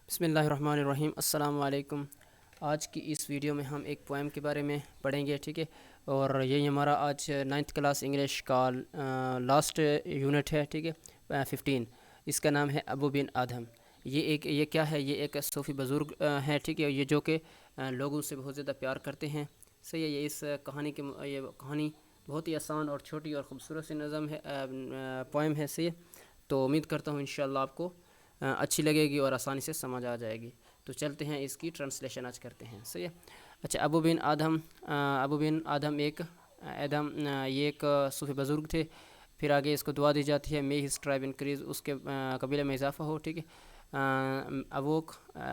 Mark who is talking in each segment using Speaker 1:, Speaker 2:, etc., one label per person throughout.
Speaker 1: بسم اللہ الرحمن الرحیم۔ السلام علیکم۔ آج کی اس ویڈیو میں ہم ایک پویم کے بارے میں پڑھیں گے، ٹھیک ہے، اور یہی ہمارا آج 9th کلاس انگلش کا لاسٹ یونٹ ہے، ٹھیک ہے، 15۔ اس کا نام ہے ابو بن آدم۔ یہ کیا ہے؟ یہ ایک صوفی بزرگ ہے، ٹھیک ہے، یہ جو کہ لوگوں سے بہت زیادہ پیار کرتے ہیں، صحیح ہے۔ یہ اس کہانی کی یہ کہانی بہت ہی آسان اور چھوٹی اور خوبصورت سی نظم ہے، پویم ہے، صحیح ہے۔ تو امید کرتا ہوں انشاءاللہ آپ کو اچھی لگے گی اور آسانی سے سمجھ آ جائے گی۔ تو چلتے ہیں اس کی ٹرانسلیشن آج کرتے ہیں، صحیح ہے۔ اچھا، ابو بن آدم یہ ایک صوفی بزرگ تھے۔ پھر آگے اس کو دعا دی جاتی ہے، مے ہز ٹرائب انکریز، اس کے قبیلے میں اضافہ ہو، ٹھیک ہے۔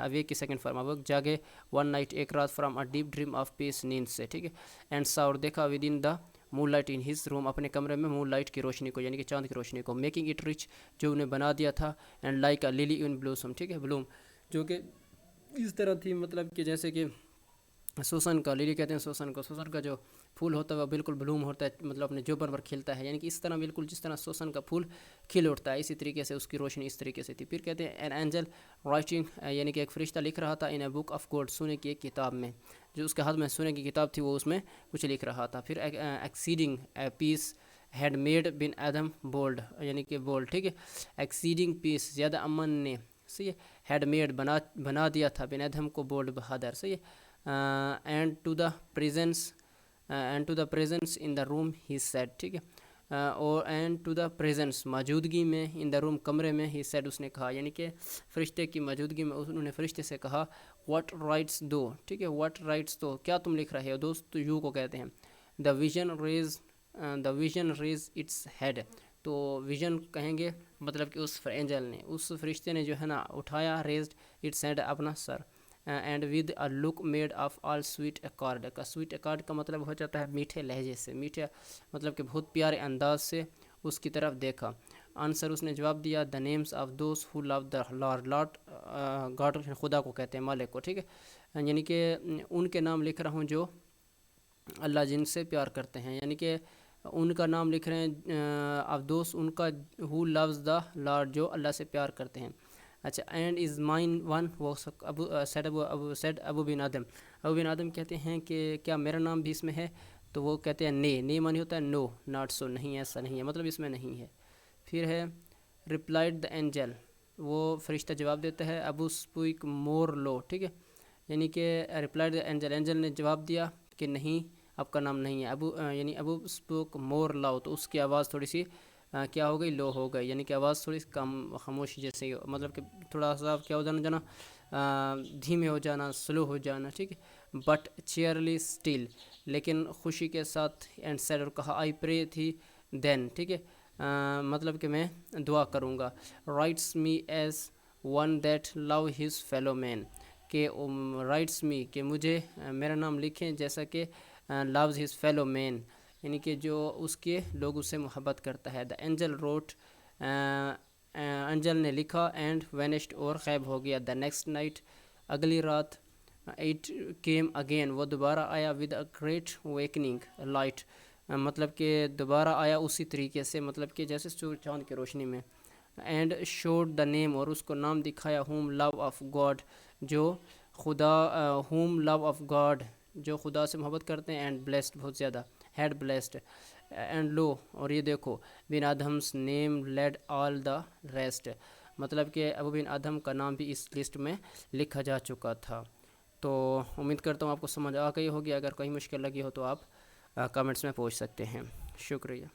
Speaker 1: اویک کی سیکنڈ فارم، اوک جاگے، ون نائٹ ایک رات، from a deep dream of peace, نیند سے، ٹھیک ہے۔ اینڈ سا، اور دیکھا، with in the moon light in his room, اپنے کمرے میں مون لائٹ کی روشنی کو، یعنی کہ چاند کی روشنی کو، میکنگ اٹ رچ، جو انہیں بنا دیا تھا، and like a lily in blossom, ٹھیک ہے، بلوم، جو کہ اس طرح تھی، مطلب کہ جیسے کہ سوسن کا، للی کہتے ہیں سوسن کا جو پھول ہوتا ہے وہ بالکل بلوم ہوتا ہے، مطلب اپنے جوبن پر کھلتا ہے، یعنی کہ اس طرح بالکل جس طرح سوسن کا پھول کھل اٹھتا ہے، اسی طریقے سے اس کی روشنی اس طریقے سے تھی۔ پھر کہتے ہیں این اینجل رائٹنگ، یعنی کہ ایک فرشتہ لکھ رہا تھا، ان اے بک آف گوڈ، سونے کی ایک کتاب میں، جو اس کے ہاتھ میں سونے کی کتاب تھی، وہ اس میں کچھ لکھ رہا تھا۔ پھر exceeding piece had made bin Adam bold, یعنی کہ بولڈ، ٹھیک ہے، ایکسیڈنگ پیس، زیادہ امن نے، صحیح ہے، ہیڈ میڈ بنا دیا تھا، بن آدم کو بولڈ، بہادر، صحیح ہے۔ And to the presence in the room he said, ٹھیک ہے، اور اینڈ ٹو دا پریزنس، موجودگی میں، ان دا روم، کمرے میں، ہی سیڈ، اس نے کہا، یعنی کہ فرشتے کی موجودگی میں انہوں نے فرشتے سے کہا، واٹ رائٹس دو، ٹھیک ہے، واٹ رائٹس دو، کیا تم لکھ رہے ہو دوست، یو کو کہتے ہیں۔ The vision raise its head, تو ویژن کہیں گے مطلب کہ اس اینجل نے، اس فرشتے نے جو ہے نا اٹھایا، ریزڈ اٹس ہیڈ، اپنا سر، and with a look made of all sweet accord, کا سویٹ اکارڈ کا مطلب ہو جاتا ہے میٹھے لہجے سے، میٹھے مطلب کہ بہت پیارے انداز سے اس کی طرف دیکھا۔ آنسر، اس نے جواب دیا، the names of those who love the Lord, God خدا کو کہتے ہیں، مالک کو، ٹھیک ہے، یعنی کہ ان کے نام لکھ رہا ہوں جو اللہ جن سے پیار کرتے ہیں، یعنی کہ ان کا نام لکھ رہے ہیں، آف دوز، ان کا، ہو لوز دا لارڈ، جو اللہ سے پیار کرتے ہیں۔ اچھا، اینڈ از مائن ون، وہ سیڈ ابو بن آدم کہتے ہیں کہ کیا میرا نام بھی اس میں ہے؟ تو وہ کہتے ہیں نے معنی ہوتا ہے نو، ناٹ سو، نہیں، ایسا نہیں ہے، مطلب اس میں نہیں ہے۔ پھر ہے ریپلائڈ دا اینجل، وہ فرشتہ جواب دیتا ہے، ابو اسپیک مور لو، ٹھیک ہے، یعنی کہ ریپلائڈ دا اینجل نے جواب دیا کہ نہیں، آپ کا نام نہیں ہے، یعنی ابو اسپوک مور لاؤ، تو اس کی آواز تھوڑی سی کیا ہو گئی، لو ہو گئی، یعنی کہ آواز تھوڑی سی کم، خاموشی جیسے، مطلب کہ تھوڑا سا کیا ہو جانا دھیمے ہو جانا، سلو ہو جانا، ٹھیک ہے۔ بٹ چیئرلی اسٹل، لیکن خوشی کے ساتھ، اینڈ سیڈ، اور کہا، آئی پرے تھی دین، ٹھیک ہے، مطلب کہ میں دعا کروں گا، writes me as one that love his fellow men, کہ رائٹس می، کہ مجھے میرا نام لکھیں جیسا کہ لوز ہز فیلو مین، یعنی کہ جو اس کے لوگوں سے محبت کرتا ہے۔ دا اینجل روٹ، اینجل نے لکھا، اینڈ وینشڈ، اور غائب ہو گیا۔ دا نیکسٹ نائٹ، اگلی رات، اٹ کیم اگین، وہ دوبارہ آیا، ود اے گریٹ ویکننگ لائٹ، مطلب کہ دوبارہ آیا اسی طریقے سے، مطلب کہ جیسے چاند کی روشنی میں، اینڈ شوڈ دا نیم، اور اس کو نام دکھایا، ہوم لو آف گاڈ، جو خدا، ہوم لو آف گاڈ، جو خدا سے محبت کرتے ہیں، اینڈ بلیسڈ، بہت زیادہ، ہیڈ بلیسڈ، اینڈ لو، اور یہ دیکھو، Ben Adhem's name led all the rest, مطلب کہ ابو بن آدم کا نام بھی اس لسٹ میں لکھا جا چکا تھا۔ تو امید کرتا ہوں آپ کو سمجھ آ گئی ہوگی، اگر کوئی مشکل لگی ہو تو آپ کمنٹس میں پوچھ سکتے ہیں۔ شکریہ۔